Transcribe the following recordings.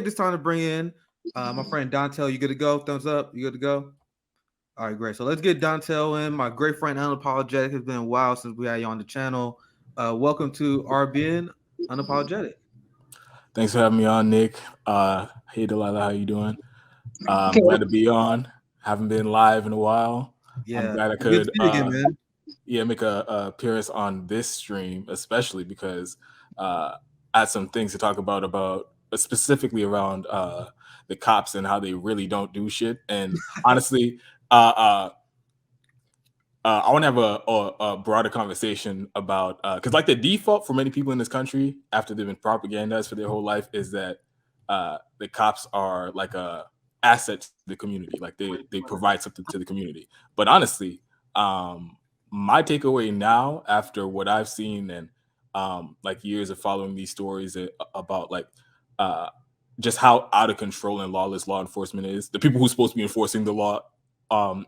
take this time to bring in my friend Dontel. You good to go? Thumbs up. You good to go? All right, great. So let's get Dontel in. My great friend Unapologetic. Has been a while since we had you on the channel. Welcome to RBN Unapologetic. Thanks for having me on, Nick. Hey, Delilah, how you doing? I'm glad Good. to be on. Haven't been live in a while. I'm Yeah, glad I good to could, see you again, man. make a appearance on this stream, especially because I had some things to talk about specifically around the cops and how they really don't do shit. And honestly, uh, uh, I want to have a broader conversation about because like the default for many people in this country after they've been propagandized for their whole life is that the cops are like a asset to the community, like they provide something to the community. But honestly, my takeaway now after what I've seen and like years of following these stories about like uh, just how out of control and lawless law enforcement is, the people who's supposed to be enforcing the law, um,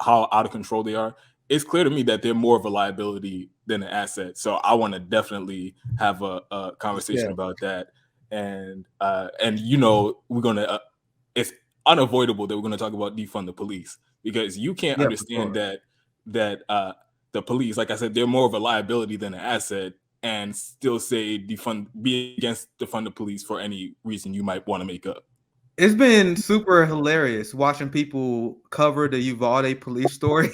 how out of control they are, it's clear to me that they're more of a liability than an asset. So I want to definitely have a Yeah, conversation about that. And you know we're gonna it's unavoidable that we're gonna talk about defund the police because you can't yeah, for understand sure. that the police, like I said, they're more of a liability than an asset, and still say defund be against defund the police for any reason you might want to make up. It's been super hilarious watching people cover the Uvalde police story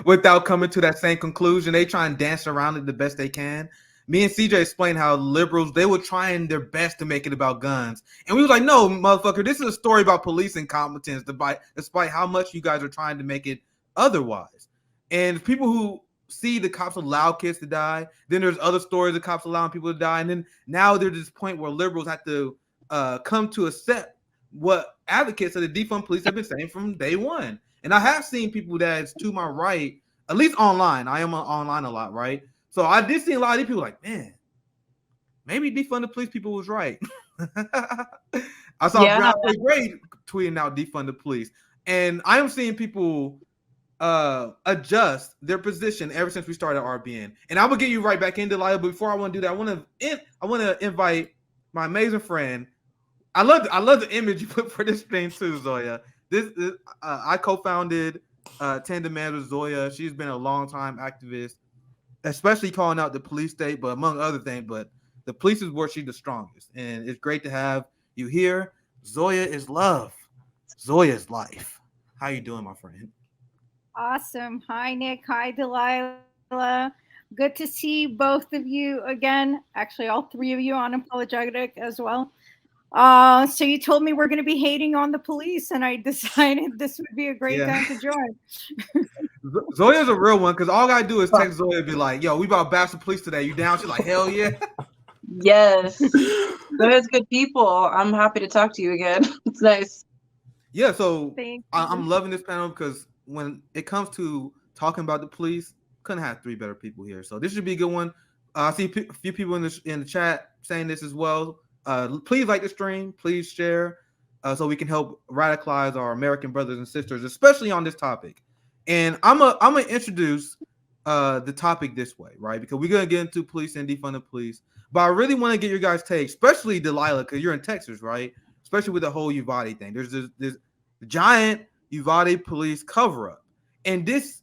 without coming to that same conclusion. They try and dance around it the best they can. Me and CJ explained how liberals they were trying their best to make it about guns, and we was like, "No, motherfucker, this is a story about police incompetence." Despite how much you guys are trying to make it otherwise, and people who see the cops allow kids to die, then there's other stories of cops allowing people to die, and then now there's this point where liberals have to come to accept what advocates of the defund police have been saying from day one. And I have seen people that's to my right, at least online. I am online a lot, right? So I did see a lot of these people like, man, maybe defund the police people was right. I saw Yeah, Brown Gray tweeting out defund the police. And I am seeing people adjust their position ever since we started RBN. And I will get you right back into Lyle, but before I want to do that, I want to invite my amazing friend. I love the image you put for this stream too, Zoya. I co-founded Tandem Man with Zoya. She's been a long time activist, especially calling out the police state, but among other things. But the police is where she's the strongest, and it's great to have you here. Zoya is love. Zoya is life. How you doing, my friend? Awesome. Hi, Nick. Hi, Delilah. Good to see both of you again. Actually, all three of you on Apologetic as well. So you told me we're going to be hating on the police, and I decided this would be a great Yeah, time to join. Zoya's a real one because all I gotta do is text Zoya and be like, "Yo, we about to bash the police today. You down?" She's like, "Hell yeah." yes. There's good people. I'm happy to talk to you again. It's nice. Yeah, so Thank I'm you. loving this panel because when it comes to talking about the police, couldn't have three better people here. So this should be a good one. I see a few people in the chat saying this as well. Please like the stream, please share, so we can help radicalize our American brothers and sisters, especially on this topic. And I'm gonna introduce the topic this way, right? Because we're gonna get into police and defund the police, but I really want to get your guys' take, especially Delilah, because you're in Texas, right? Especially with the whole Uvalde thing. There's this giant Uvalde police cover up, and this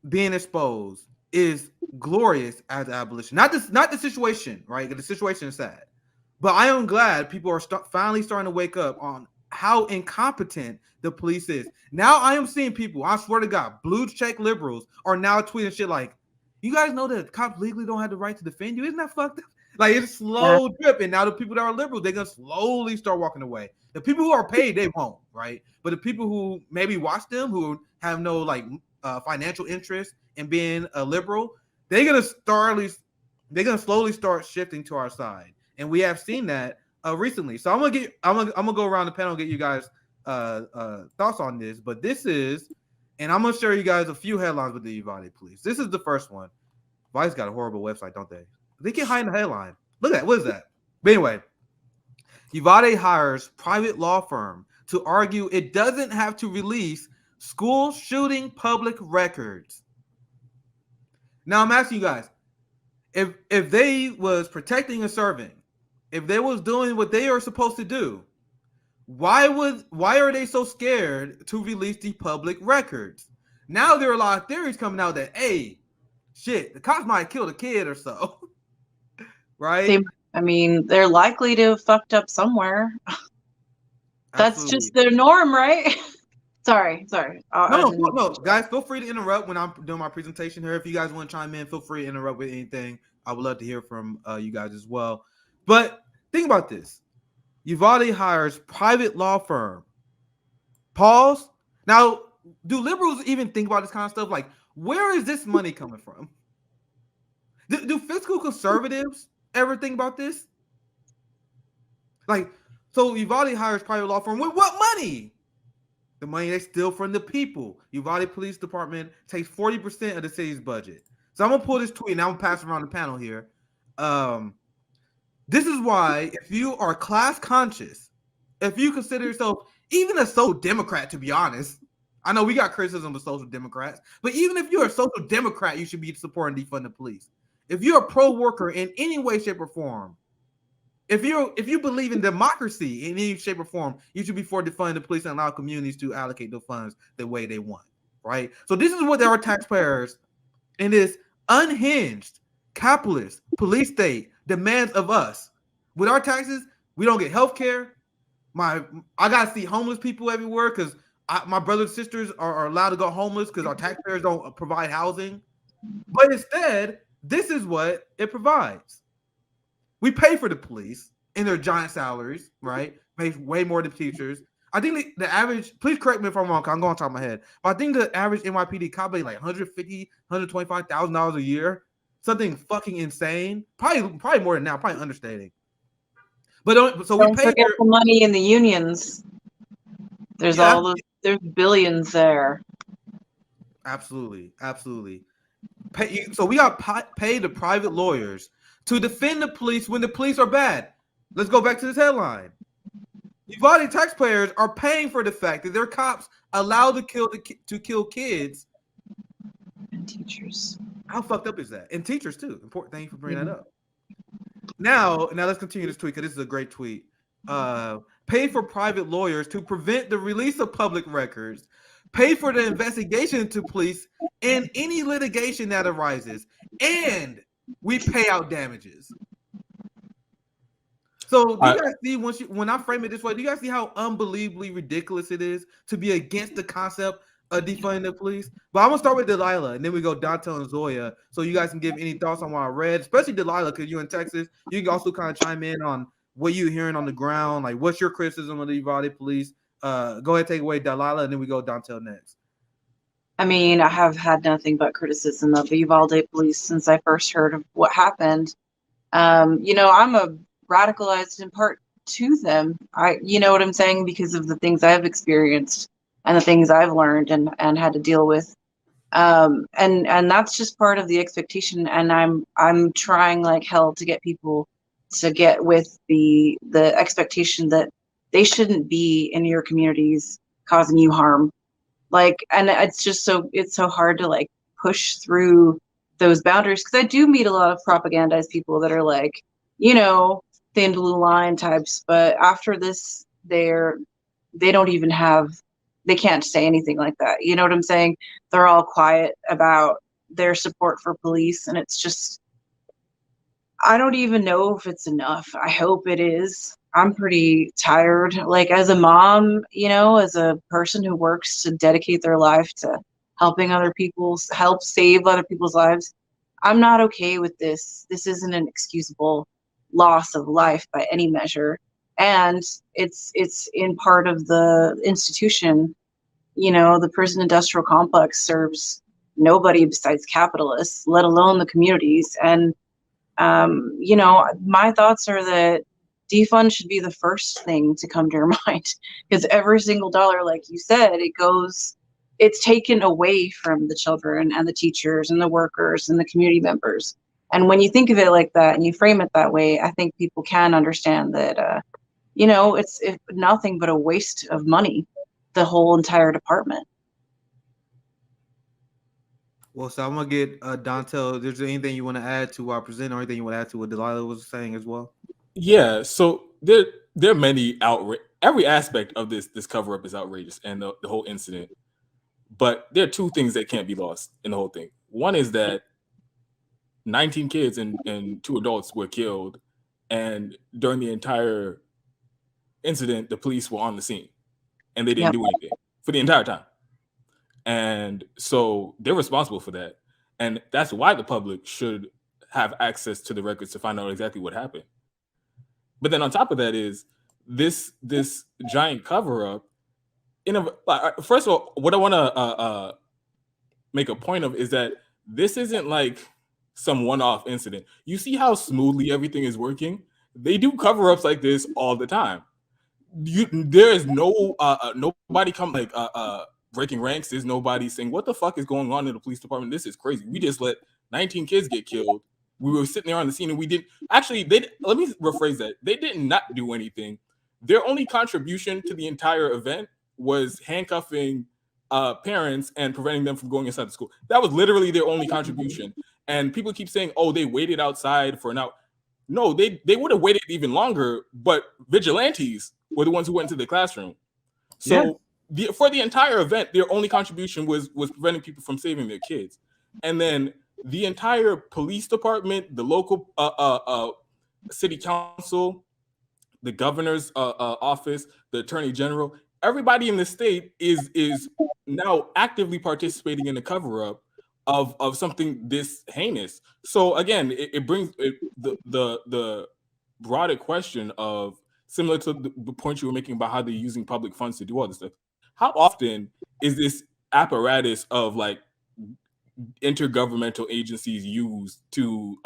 being exposed is glorious as abolition. Not the situation, right? The situation is sad, but I am glad people are finally starting to wake up on how incompetent the police is. Now I am seeing people, I swear to God, blue check liberals are now tweeting shit like, "You guys know that cops legally don't have the right to defend you? Isn't that fucked up?" Like it's Yeah. slow drip, and now the people that are liberals, they're gonna slowly start walking away. The people who are paid, they won't, right? But the people who maybe watch them, who have no like financial interest in being a liberal, they're gonna slowly start shifting to our side, and we have seen that recently. So I'm gonna go around the panel and get you guys thoughts on this. But this is, and I'm gonna show you guys a few headlines with the Uvalde police. This is the first one. Vice got a horrible website, don't they? They get high in the headline. Look at that. What is that? But anyway, Uvalde hires private law firm to argue it doesn't have to release school shooting public records. Now I'm asking you guys, if they was protecting and serving if they was doing what they are supposed to do, why are they so scared to release the public records? Now there are a lot of theories coming out that, hey, shit, the cops might have killed a kid or so. Right? They're likely to have fucked up somewhere. That's Absolutely. just their norm, right? Sorry. No, guys, feel free to interrupt when I'm doing my presentation here. If you guys want to chime in, feel free to interrupt with anything. I would love to hear from you guys as well. But think about this. Uvalde hires private law firm. Pause. Now, do liberals even think about this kind of stuff? Like, where is this money coming from? Do fiscal conservatives ever think about this? Like, so Uvalde hires private law firm with what money? The money they steal from the people. Uvalde Police Department takes 40% of the city's budget. So I'm gonna pull this tweet and I'm gonna pass around the panel here. This is why, if you are class conscious, if you consider yourself even a social democrat, to be honest, I know we got criticism of social democrats, but even if you're a social democrat, you should be supporting defund the police. If you're a pro worker in any way, shape, or form, if you believe in democracy in any shape or form, you should be for defunding the police and allow communities to allocate the funds the way they want, right? So this is what our taxpayers in this unhinged capitalist police state demands of us. With our taxes, we don't get health care. I gotta see homeless people everywhere because my brothers and sisters are allowed to go homeless because our taxpayers don't provide housing. But instead, this is what it provides. We pay for the police in their giant salaries, right? Pays way more than teachers. I think the average, please correct me if I'm wrong, because I'm going on top of my head, but I think the average NYPD cop pays like $150,000, $125,000 a year. Something fucking insane. Probably more than that, probably understating. But so we Don't pay forget the money in the unions. There's there's billions there. Absolutely. So we got paid the private lawyers to defend the police when the police are bad. Let's go back to this headline. Uvalde taxpayers are paying for the fact that their cops allowed to kill kids and teachers. How fucked up is that? And teachers too. Important. Thank you for bringing that up. Now let's continue this tweet because this is a great tweet. Pay for private lawyers to prevent the release of public records. Pay for the investigation into police and any litigation that arises, and we pay out damages. So do you guys see when I frame it this way? Do you guys see how unbelievably ridiculous it is to be against the concept of defunding the police? But I'm gonna start with Delilah, and then we go Dontel and Zoya, so you guys can give any thoughts on what I read, especially Delilah, because you're in Texas. You can also kind of chime in on what you're hearing on the ground, like what's your criticism of the Uvalde police. Go ahead, take away Delilah, and then we go Dontel next. I mean, I have had nothing but criticism of the Uvalde police since I first heard of what happened. I'm a radicalized in part to them. You know what I'm saying? Because of the things I've experienced and the things I've learned and had to deal with. And that's just part of the expectation. And I'm trying like hell to get people to get with the expectation that they shouldn't be in your communities causing you harm. Like, and it's so hard to like push through those boundaries, because I do meet a lot of propagandized people that are like, thin blue line types, but after this, they can't say anything like that. You know what I'm saying? They're all quiet about their support for police, and it's just, I don't even know if it's enough. I hope it is. I'm pretty tired. Like, as a mom, as a person who works to dedicate their life to helping help save other people's lives, I'm not okay with this. This isn't an excusable loss of life by any measure. And it's in part of the institution. The prison industrial complex serves nobody besides capitalists, let alone the communities. And, my thoughts are that defund should be the first thing to come to your mind, because every single dollar, like you said, it's taken away from the children and the teachers and the workers and the community members. And when you think of it like that and you frame it that way, I think people can understand that, it's nothing but a waste of money, the whole entire department. Well, so I'm going to get Dontel. Is there anything you want to add to our presenter, or anything you want to add to what Delilah was saying as well? Yeah, so there are many every aspect of this cover up is outrageous, and the whole incident. But there are two things that can't be lost in the whole thing. One is that 19 kids and 2 adults were killed, and during the entire incident, the police were on the scene, and they didn't do anything for the entire time. And so they're responsible for that, and that's why the public should have access to the records to find out exactly what happened. But then on top of that is this giant cover up. First of all, what I want to make a point of is that this isn't like some one-off incident. You see how smoothly everything is working? They do cover-ups like this all the time. There is no nobody come like breaking ranks. There's nobody saying what the fuck is going on in the police department. This is crazy. We just let 19 kids get killed. We were sitting there on the scene, and we didn't actually. Let me rephrase that. They did not do anything. Their only contribution to the entire event was handcuffing parents and preventing them from going inside the school. That was literally their only contribution. And people keep saying, "Oh, they waited outside for an hour." No, they would have waited even longer. But vigilantes were the ones who went into the classroom. So for the entire event, their only contribution was preventing people from saving their kids. And then the entire police department, the local city council, the governor's office, the attorney general, everybody in the state is now actively participating in the cover-up of something this heinous. So again, it brings the broader question of, similar to the point you were making about how they're using public funds to do all this stuff. How often is this apparatus of like intergovernmental agencies used to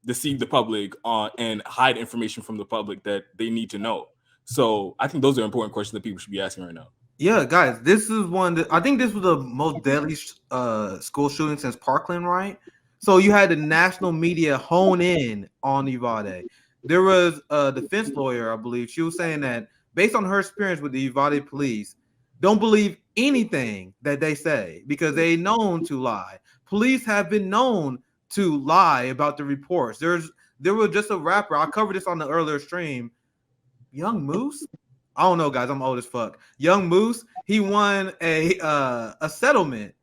deceive the public and hide information from the public that they need to know? So I think those are important questions that people should be asking right now. Yeah, guys, this is one that I think this was the most deadly school shooting since Parkland, right? So you had the national media hone in on Uvalde. There was a defense lawyer, I believe. She was saying that based on her experience with the Uvalde police, don't believe anything that they say because they known to lie. Police have been known to lie about the reports. There was just a rapper. I covered this on the earlier stream. Young Moose. I don't know, guys. I'm old as fuck. Young Moose. He won a settlement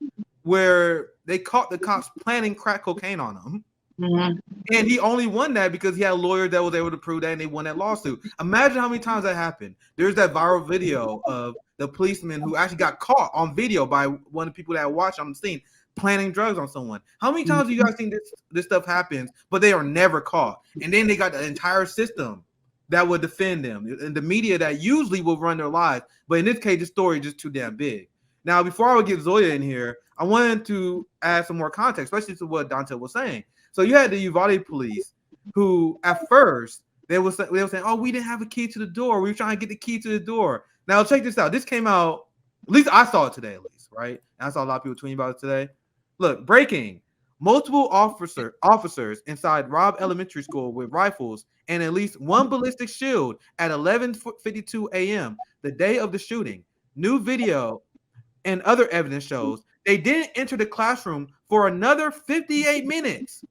where they caught the cops planting crack cocaine on him. Mm-hmm. And he only won that because he had a lawyer that was able to prove that, and they won that lawsuit. Imagine how many times that happened. There's that viral video of the policeman who actually got caught on video by one of the people that watched on the scene planting drugs on someone. How many times have you guys seen this stuff happens, but they are never caught? And then they got the entire system that would defend them, and the media that usually will run their lives. But in this case, the story is just too damn big. Now, before I would get Zoya in here, I wanted to add some more context, especially to what Dante was saying. So you had the Uvalde police who, at first, they were saying, "Oh, we didn't have a key to the door. We were trying to get the key to the door." Now, check this out. This came out, at least I saw it today, right? And I saw a lot of people tweeting about it today. Look, breaking. Multiple officers inside Robb Elementary School with rifles and at least one ballistic shield at 11:52 a.m., the day of the shooting. New video and other evidence shows they didn't enter the classroom for another 58 minutes.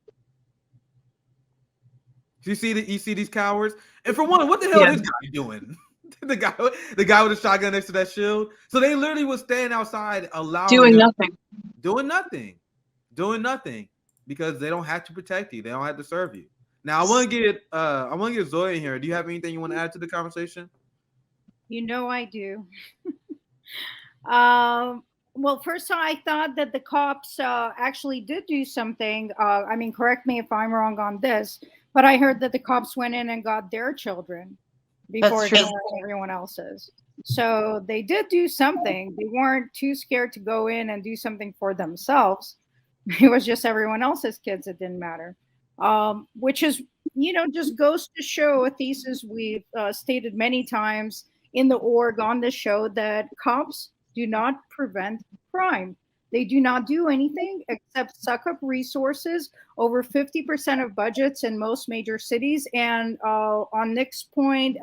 You see these cowards? And for one, what the hell is this guy doing? the guy with a shotgun next to that shield. So they literally was standing outside, doing nothing because they don't have to protect you. They don't have to serve you. Now I want to get Zoya in here. Do you have anything you want to add to the conversation? You know I do. Well, first I thought that the cops actually did do something. I mean, correct me if I'm wrong on this, but I heard that the cops went in and got their children before everyone else's. So they did do something. They weren't too scared to go in and do something for themselves. It was just everyone else's kids. It didn't matter. Which is, just goes to show a thesis we've stated many times in the org on the show, that cops do not prevent crime. They do not do anything except suck up resources, over 50% of budgets in most major cities. And on Nick's point,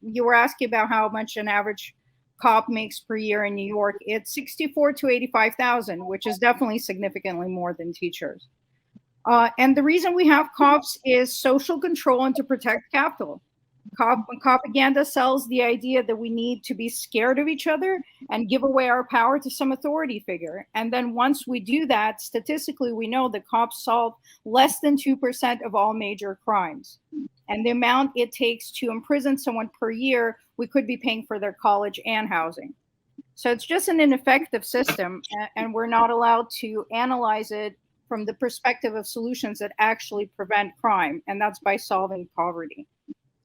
you were asking about how much an average cop makes per year in New York. It's 64 to 85,000, which is definitely significantly more than teachers. And the reason we have cops is social control and to protect capital. Propaganda sells the idea that we need to be scared of each other and give away our power to some authority figure. And then once we do that, statistically, we know that cops solve less than 2% of all major crimes. And the amount it takes to imprison someone per year, we could be paying for their college and housing. So it's just an ineffective system, and we're not allowed to analyze it from the perspective of solutions that actually prevent crime, and that's by solving poverty.